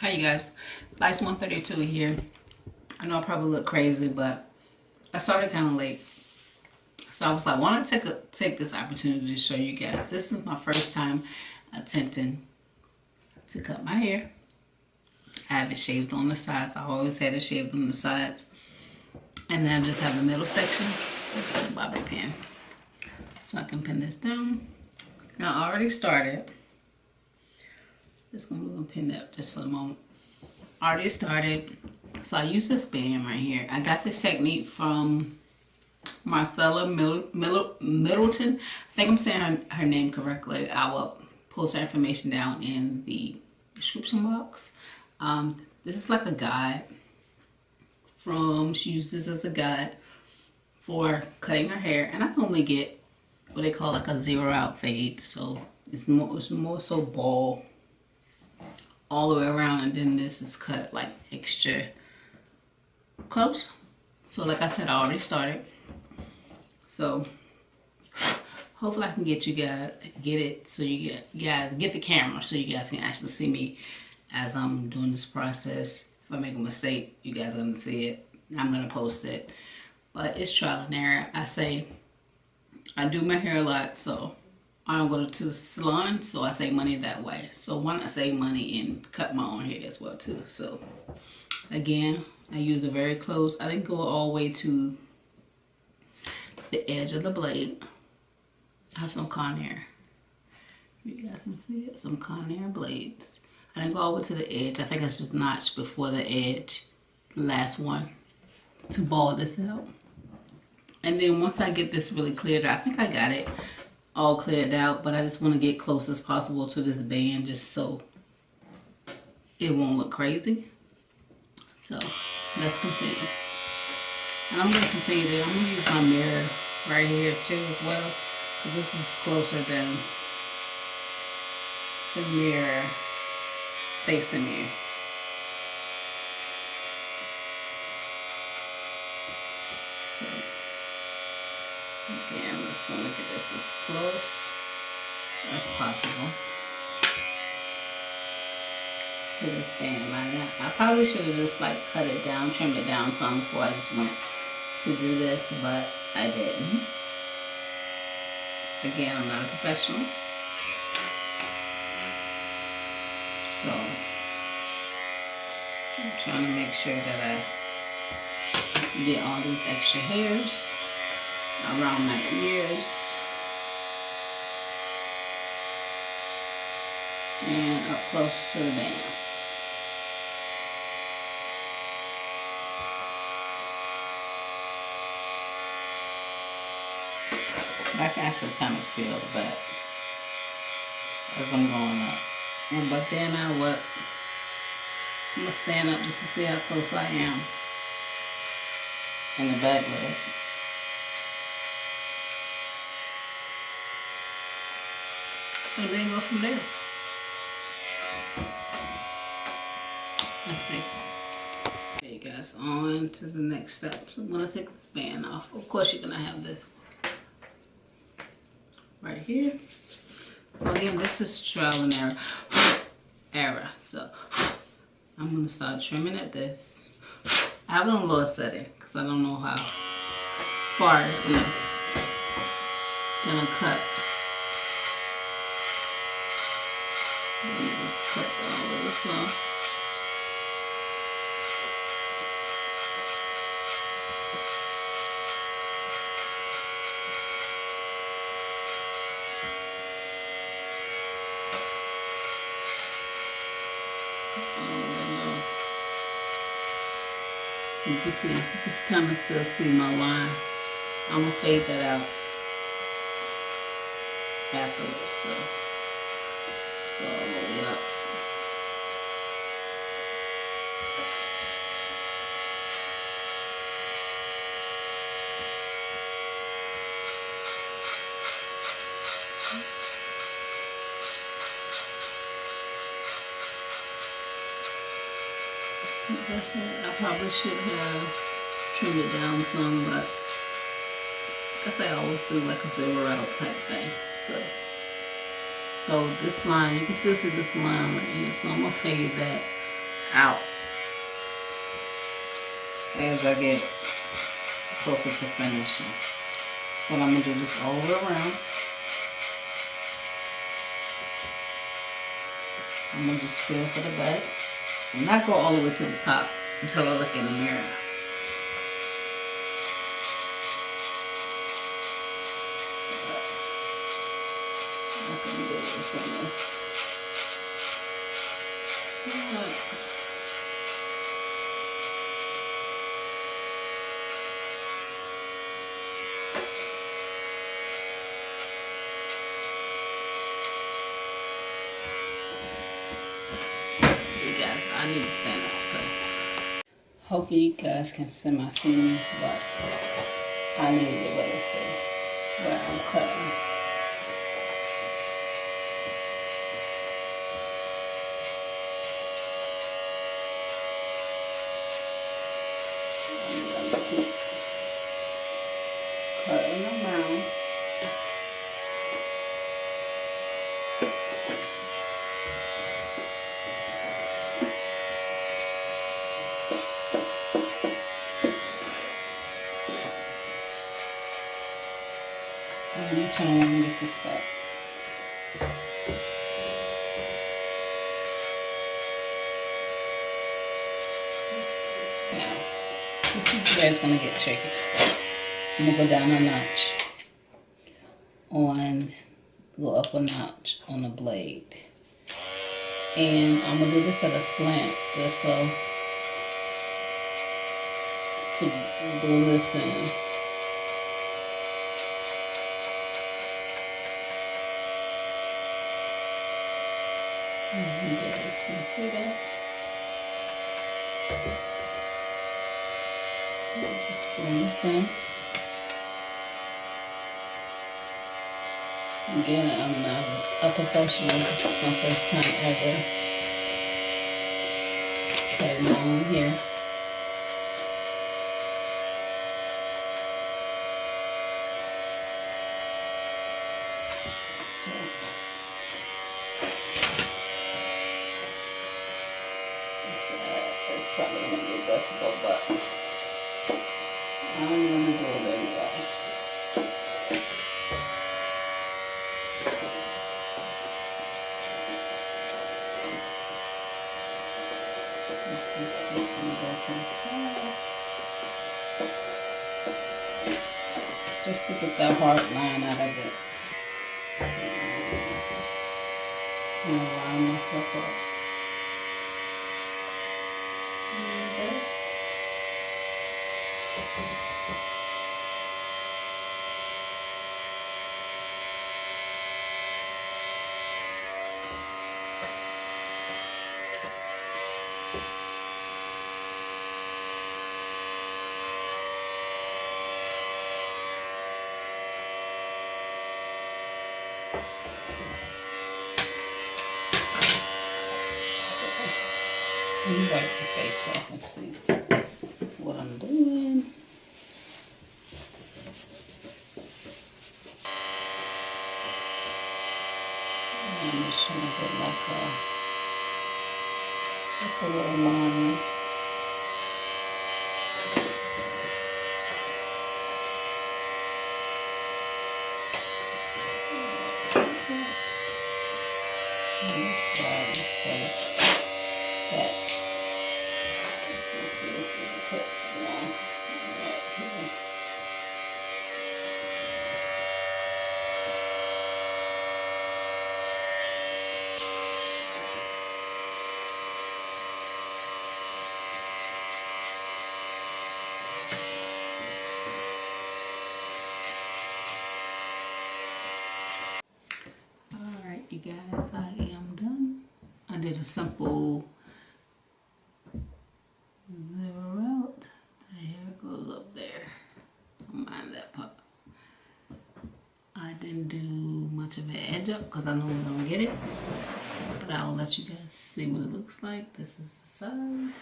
Hi you guys, Vice 132 here. I know I probably look crazy, but I started kind of late. So I was like, why don't I take this opportunity to show you guys. This is my first time attempting to cut my hair. I have it shaved on the sides. I always had it shaved on the sides. And then I just have the middle section with the bobby pin. So I can pin this down. Now I already started. Just gonna pin that just for the moment. I already started. So I use this band right here. I got this technique from Marcella Middleton. I think I'm saying her name correctly. I will post her information down in the description box. This is like a guide she used this as a guide for cutting her hair. And I normally get what they call like a zero out fade. So it's more so ball all the way around, and then this is cut like extra close. So like I said, I already started. So hopefully I can get it so you guys get the camera so you guys can actually see me as I'm doing this process. If I make a mistake, you guys are gonna see it. I'm gonna post it. But it's trial and error. I do my hair a lot, so I don't go to the salon, so I save money that way. So why not save money and cut my own hair as well too? So again, I use it very close. I didn't go all the way to the edge of the blade. I have some Conair. You guys can see it, some Conair blades. I didn't go all the way to the edge. I think that's just notched before the edge, the last one, to ball this out. And then once I get this really cleared, I think I got it all cleared out, but I just want to get close as possible to this band just so it won't look crazy. So let's continue. And I'm going to continue to, I'm going to use my mirror right here too as well, because this is closer than the mirror facing me. Again, just want to get this as close as possible to this band right now. I probably should have just like cut it down, trimmed it down some before I just went to do this, but I didn't. Again, I'm not a professional. So I'm trying to make sure that I get all these extra hairs around my ears and up close to the band. I can actually kind of feel that as I'm going up. But then I'm going to stand up just to see how close I am in the back with it. And then go from there. Let's see. Okay, you guys, on to the next step. So I'm going to take this band off. Of course, you're going to have this right here. So again, this is trial and error. So I'm going to start trimming at this. I have it on lower setting because I don't know how far it's going to cut. Let me just cut all of this off. You can see, you can kind of still see my line. I'm gonna fade that out afterwards. So let's go all the way up. I probably should have trimmed it down some, but I guess I always do like a zero out type thing. So this line, you can still see this line right here. So I'm gonna fade that out as I get closer to finishing. But I'm going to do this all the way around. I'm going to just feel for the back. And not go all the way to the top until I look in the mirror. I can do this on the side. You guys, I need to stand up, so hopefully you guys can see me, but I need to be able to see where I'm cutting. I'm gonna keep cutting around. Let me turn and get this back. Now, this is where it's going to get tricky. I'm going to go down a notch go up a notch on the blade. And I'm going to do this at a slant just so to glue this in. Can you see that? Just bring this in. Again, I'm not a professional. This is my first time ever cutting on here. So, it's probably going to be difficult, but I'm going to do it anyway. Just going to go to the side. Just to get that hard line out of it. I'm going to line myself up. Let me wipe the face off and see what I'm doing. I'm just trying to get like just a little line. Alright, you guys, I am done. I did a simple zero out. The hair goes up there. Don't mind that part. I didn't do much of an edge up because I know we don't get it. But I'll let you guys see what it looks like. This is the side.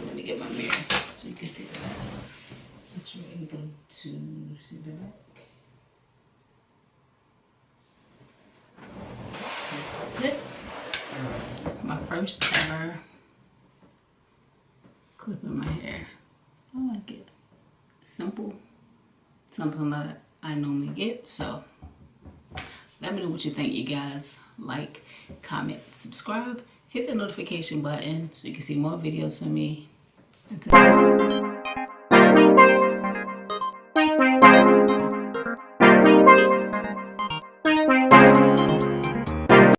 Let me get my mirror so you can see the back. So you're able to see the back. This is it. My first ever clip in my hair. I like it. Simple. Something that I normally get. So let me know what you think, you guys. Like, comment, subscribe, hit the notification button so you can see more videos from me. Until